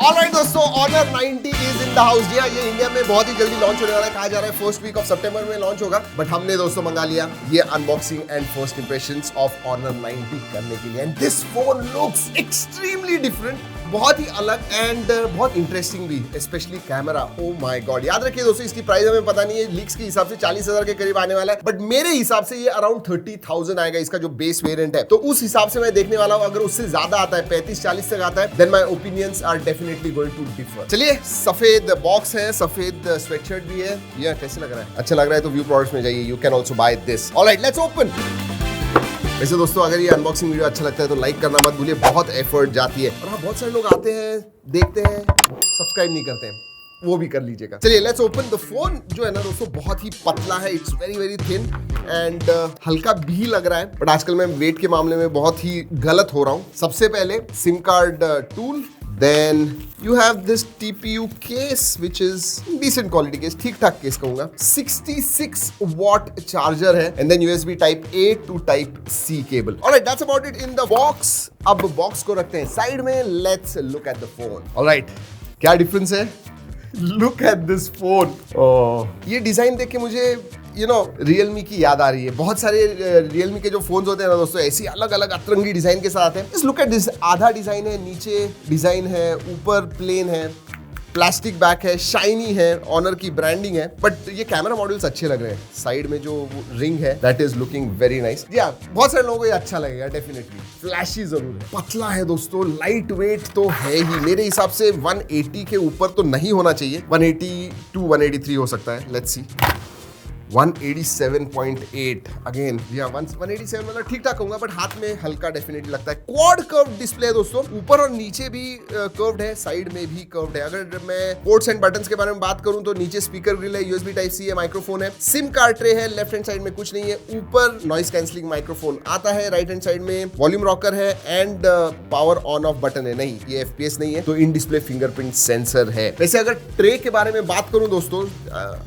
Alright दोस्तों, Honor 90 is in the house. जी हाँ, ये इंडिया में बहुत ही जल्दी लॉन्च होने वाला है। कहा जा रहा है फर्स्ट वीक ऑफ सितंबर में लॉन्च होगा। बट हमने दोस्तों मंगा लिया ये unboxing and first impressions of Honor 90 करने के लिए। And this phone looks extremely different, बहुत ही अलग एंड बहुत इंटरेस्टिंग भी, specially camera. Oh my God, याद रखिए दोस्तों, इसकी प्राइस हमें पता नहीं है, लीक्स के हिसाब से 40,000 के करीब आने वाला है। बट मेरे हिसाब से ये अराउंड 30,000 आएगा, इसका जो बेस वेरिएंट है। तो उस हिसाब से मैं देखने वाला हूं। अगर उससे ज्यादा आता है, 35-40 तक आता है, then my opinions are definitely going to differ. चलिए, सफेद बॉक्स है, सफेद स्वेटशर्ट भी है। ये कैसे लग रहा है? अच्छा लग रहा है तो व्यू प्रोडक्ट्स में जाइए, you can also buy this. Alright, let's open. वैसे दोस्तों, अगर ये अनबॉक्सिंग वीडियो अच्छा लगता है तो लाइक करना मत भूलिए, बहुत एफर्ट जाती है। और हाँ, बहुत सारे लोग आते हैं, देखते हैं, सब्सक्राइब नहीं करते हैं, वो भी कर लीजिएगा। चलिए, लेट्स ओपन द फोन। जो है ना दोस्तों, बहुत ही पतला है, it's very very thin and हल्का भी लग रहा है। बट आजकल मैं वेट के मामले में बहुत ही गलत हो रहा हूँ। सबसे पहले SIM card tool, then you have this TPU case which is decent quality case, ठीक ठाक केस कहूंगा। 66 watt चार्जर है and then USB type A to type C cable. Alright, that's about it in the box. अब box को रखते हैं side में। Let's look at the phone. Alright, क्या डिफरेंस है? Look at this phone. ये design देख के मुझे Realme की याद आ रही है। बहुत सारे Realme के जो फोन्स होते हैं ना दोस्तों, ऐसी अलग अलग अतरंगी डिजाइन के साथ हैं। Just look at this, आधा डिजाइन है, नीचे डिजाइन है, ऊपर प्लेन है, प्लास्टिक बैक है, शाइनी है, ऑनर की ब्रांडिंग है। बट ये कैमरा मॉड्यूल्स अच्छे लग रहे हैं। साइड में जो रिंग है that is looking very nice. या बहुत सारे लोगों को ये अच्छा लगेगा डेफिनेटली। फ्लैशी जरूर है, पतला है दोस्तों, लाइट वेट तो है ही। मेरे हिसाब से 180 के ऊपर तो नहीं होना चाहिए, 180 to 183 हो सकता है। Let's see, 187.8 again. या 187 मतलब ठीक ठाक होगा, बट हाथ में हल्का डेफिनेटली लगता है। क्वाड कर्व डिस्प्ले है दोस्तों, ऊपर और नीचे भी कर्व्ड है, साइड में भी कर्व्ड है। अगर मैं पोर्ट्स एंड बटन्स के बारे में बात करूं तो नीचे स्पीकर ग्रिल है, USB टाइप C है, माइक्रोफोन है, सिम कार्ड ट्रे है, लेफ्ट हैंड साइड में कुछ नहीं है। ऊपर नॉइस कैंसलिंग माइक्रोफोन आता है, राइट हैंड साइड में वॉल्यूम रॉकर है and power on off button है। नहीं, ये FPS नहीं है, तो इन डिस्प्ले फिंगरप्रिंट सेंसर है। वैसे अगर ट्रे के बारे में बात करूं दोस्तों,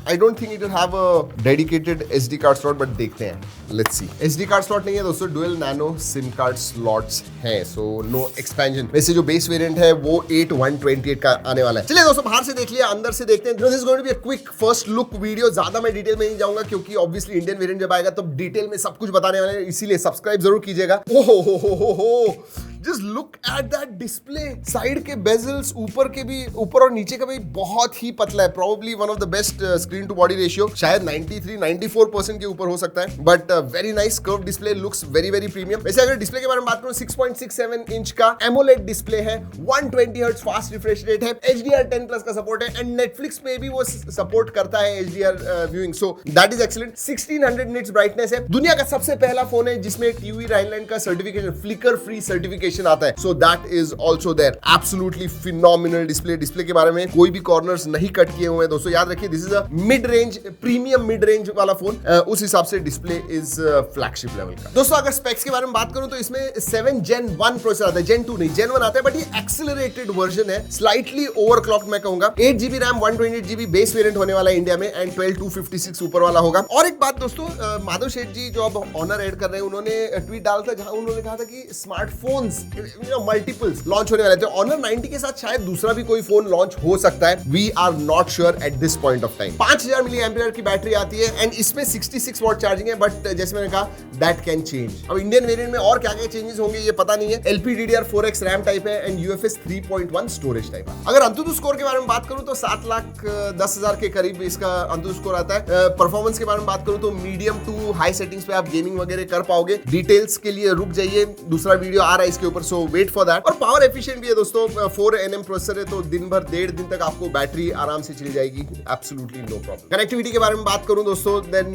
I don't think it will have a dedicated SD card slot, but देखते हैं। Let's see, SD card slot नहीं है दोस्तों, dual nano SIM card slots हैं, सो नो एक्सपेंशन। वैसे जो बेस वेरिएंट है वो 8128 का आने वाला है। चलिए दोस्तों, बाहर से देख लिया, अंदर से देखते हैं। This is going to be a quick first look video. ज्यादा मैं डिटेल में नहीं जाऊंगा क्योंकि ऑब्वियसली इंडियन वेरिएंट जब आएगा तो डिटेल में सब कुछ बताने वाले हैं, इसीलिए सब्सक्राइब जरूर कीजिएगा। ओहो, just look at that display. Side के बेजल्स, ऊपर के भी, ऊपर और नीचे का भी बहुत ही पतला है। Probably one of the best screen to body ratio, शायद 93-94% के ऊपर हो सकता है। But very nice curve display, looks very very premium. वैसे अगर डिस्प्ले के बारे में बात करूं, 6.67 इंच का एमोलेड डिस्प्ले है, 120 हर्ट्ज फास्ट रिफ्रेश रेट है, HDR10+ का सपोर्ट है एंड नेटफ्लिक्स पे भी वो सपोर्ट करता है HDR viewing, so that is excellent. 1600 nits brightness है। दुनिया का सबसे पहला फोन है जिसमें TUV राइनलैंड का सर्टिफिकेशन, फ्लिकर फ्री सर्टिफिकेशन आता है, so that is also there. Absolutely phenomenal display. Display के बारे में कोई भी कॉर्नर्स नहीं कट किए हुए हैं दोस्तों, याद रखिए this is a mid range, premium mid range वाला फोन। उस हिसाब से डिस्प्ले इज फ्लैगशिप लेवल का। दोस्तों अगर स्पेक्स के बारे में बात करूं तो इसमें 7 Gen 1 प्रोसेसर आता है, Gen 2 नहीं, Gen 1 आता है, बट ये एक्सेलरेटेड वर्जन है, स्लाइटली ओवरक्लॉक्ड मैं कहूंगा। 8GB RAM, 128GB base variant होने वाला है इंडिया में एंड 12256 ऊपर वाला होगा। और एक बात दोस्तों, माधव शेठ जी जो अब ऑनर ऐड कर रहे हैं, उन्होंने ट्वीट डाला था जहां उन्होंने कहा था कि स्मार्टफोन्स मल्टीपल्स लॉन्च होने वाले थे। Honor 90 के साथ शायद दूसरा भी कोई फोन लॉन्च हो सकता है, we are not sure at this point of time. 5000 mAh की बैटरी आती है एंड इसमें 66 वॉट चार्जिंग है, बट जैसे मैंने कहा दैट कैन चेंज। अब इंडियन वेरिएंट में और क्या क्या चेंजेस होंगे ये पता नहीं है। LPDDR4X रैम टाइप है एंड UFS 3.1 स्टोरेज टाइप है। अगर अंतुतु स्कोर के बारे में बात करूं तो 7,10,000 के करीब इसका अंतुतु स्कोर आता है। परफॉर्मेंस के बारे में बात करूं तो मीडियम टू हाई सेटिंग्स पे आप गेमिंग वगैरह कर पाओगे। डिटेल्स के लिए रुक जाइए, दूसरा वीडियो आ रहा है इसके ऊपर, सो वेट फॉर दैट। और पावर एफिशिएंट भी है दोस्तों, 4nm प्रोसेसर है, तो दिन भर 1.5 दिन तक आपको बैटरी आराम से चली जाएगी, एब्सोल्युटली नो प्रॉब्लम। कनेक्टिविटी के बारे में बात करूं दोस्तों, देन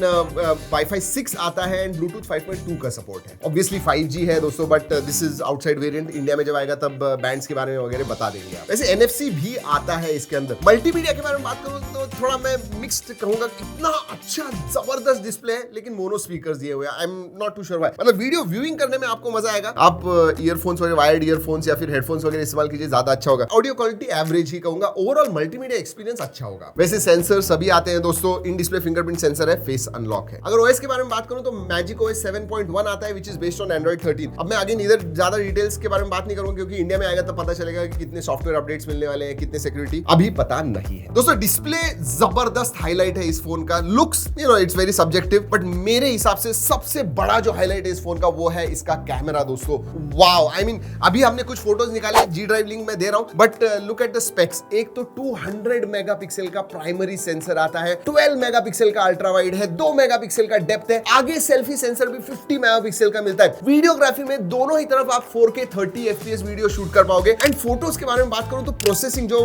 Wi-Fi 6 आता है एंड Bluetooth 5.2 का सपोर्ट है। ऑब्वियसली 5G है दोस्तों, but this is outside variant. India में जब आएगा तब बैंड्स के बारे में वगैरह बता देंगे आप। वैसे NFC भी आता है इसके अंदर। मल्टीमीडिया के बारे में बात करूं तो थोड़ा मैं मिक्स्ड कहूंगा, इतना अच्छा जबरदस्त डिस्प्ले है लेकिन मोनो स्पीकर्स दिए हुए हैं। I am not too sure why. मतलब वीडियो व्यूइंग करने में आपको मजा आएगा, आप ईयरफोन ईयरफोन्स वगैरह, वायर्ड ईयरफोन्स या फिर हेडफोन्स वगैरह इस्तेमाल कीजिए, ज्यादा अच्छा होगा। ऑडियो क्वालिटी एवरेज ही कहूंगा, ओवरऑल मल्टीमीडिया एक्सपीरियंस अच्छा होगा। वैसे सेंसर सभी आते हैं दोस्तों, इन डिस्प्ले फिंगरप्रिंट सेंसर है, फेस अनलॉक है। अगर ओएस के बारे में बात करूं तो मैजिक ओएस 7.1 आता है which is based on Android 13। अब मैं आगे इधर ज्यादा डिटेल्स के बारे में बात नहीं करूंगा क्योंकि इंडिया में आएगा तो पता चलेगा कि कितने सॉफ्टवेयर अपडेट्स मिलने वाले हैं, कितने सिक्योरिटी अभी पता नहीं है। दोस्तों डिस्प्ले जबरदस्त हाईलाइट है इस फोन का। Looks you know it's very subjective, but मेरे हिसाब से सबसे बड़ा जो हाईलाइट है इस फोन का वो है इसका कैमरा दोस्तों। वाओ, आई मीन अभी हमने कुछ फोटोज निकाले, जी ड्राइव लिंक में दे रहा हूं, but look at the specs. एक तो 200 मेगापिक्सल का प्राइमरी सेंसर आता है, 12 मेगापिक्सल का अल्ट्रा वाइड है, 2 मेगापिक्सल का डेप्थ है, आगे सेल्फी सेंसर भी 50 मेगापिक्सल का मिलता है। वीडियोग्राफी में दोनों ही तरफ आप 4K 30 FPS वीडियो शूट कर पाओगे। एंड फोटोज के बारे में बात करूं तो प्रोसेसिंग जो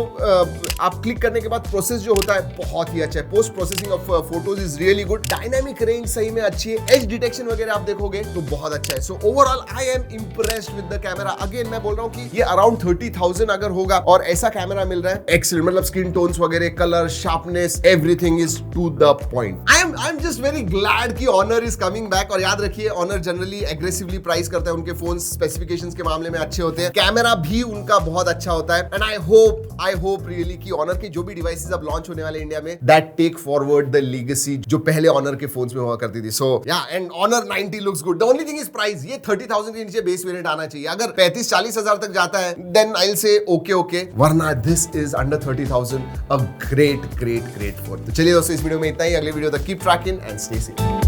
आप क्लिक करने के बाद प्रोसेस जो होता है बहुत ही अच्छा है। Post processing of photos is really good. Dynamic range सही में अच्छी है, एज डिटेक्शन वगैरह आप देखोगे तो बहुत अच्छा है। So overall I am impressed with the camera. Again मैं बोल रहा हूं कि ये अराउंड 30,000 अगर होगा और ऐसा कैमरा मिल रहा है, एक्सीलेंट, मतलब स्किन टोन्स वगैरह, colour, sharpness, everything is to the point. I am just very glad कि ऑनर इज कमिंग बैक। और याद रखिए ऑनर जनरली एग्रेसिवली प्राइस करता है, उनके फोन स्पेसिफिकेशंस के मामले में अच्छे होते हैं, कैमरा भी उनका बहुत अच्छा होता है। एंड आई होप रियली कि ऑनर के जो भी डिवाइसेस अब लॉन्च होने वाले इंडिया में, that take forward the legacy जो पहले ऑनर के फोन्स में हुआ करती थी। So yeah and Honor 90 looks good. The only thing is price. ये 30,000 के नीचे बेस वेरिएंट आना चाहिए। अगर 35-40 हजार तक जाता है then I will say okay, वरना this is under 30,000 a great phone. तो चलिए दोस्तों इस वीडियो में इतना ही। अगले वीडियो तक keep trekking and stay safe.